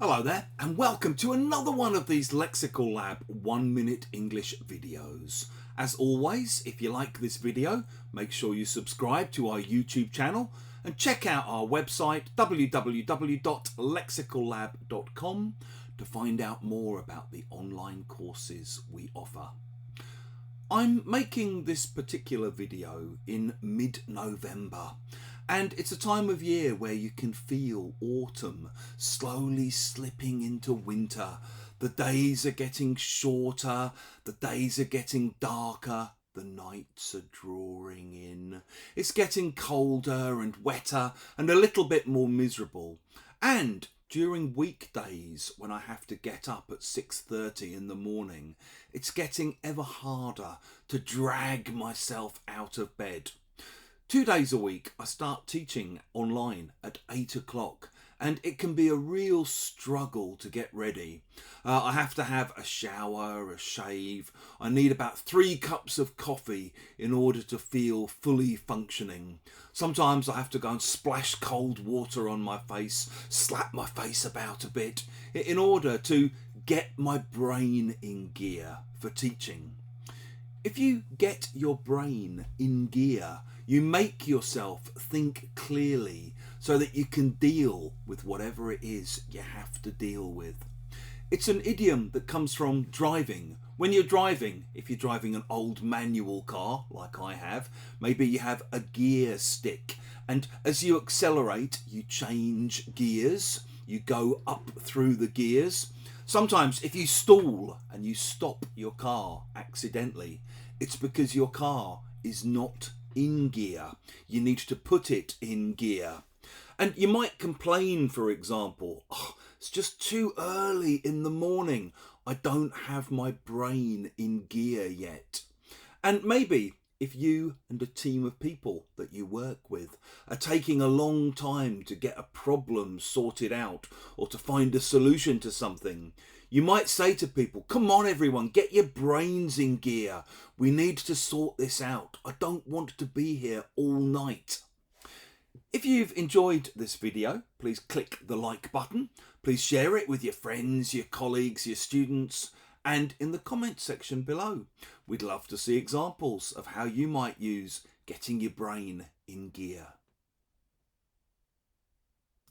Hello there and welcome to another one of these Lexical Lab 1 minute English videos. As always, if you like this video, make sure you subscribe to our YouTube channel and check out our website www.lexicallab.com to find out more about the online courses we offer. I'm making this particular video in mid-November, and it's a time of year where you can feel autumn slowly slipping into winter. The days are getting shorter, the days are getting darker, the nights are drawing in. It's getting colder and wetter and a little bit more miserable. And during weekdays, when I have to get up at 6:30 in the morning, it's getting ever harder to drag myself out of bed. 2 days a week, I start teaching online at 8 o'clock, and it can be a real struggle to get ready. I have to have a shower, a shave. I need about 3 cups of coffee in order to feel fully functioning. Sometimes I have to go and splash cold water on my face, slap my face about a bit, in order to get my brain in gear for teaching. If you get your brain in gear, you make yourself think clearly so that you can deal with whatever it is you have to deal with. It's an idiom that comes from driving. When you're driving, if you're driving an old manual car like I have, maybe you have a gear stick, and as you accelerate, you change gears, you go up through the gears. Sometimes if you stall and you stop your car accidentally, it's because your car is not in gear. You need to put it in gear. And you might complain, for example, it's just too early in the morning. I don't have my brain in gear yet. And maybe if you and a team of people that you work with are taking a long time to get a problem sorted out or to find a solution to something, you might say to people, come on everyone, get your brains in gear. We need to sort this out. I don't want to be here all night. If you've enjoyed this video, please click the like button. Please share it with your friends, your colleagues, your students, and in the comments section below. We'd love to see examples of how you might use getting your brain in gear.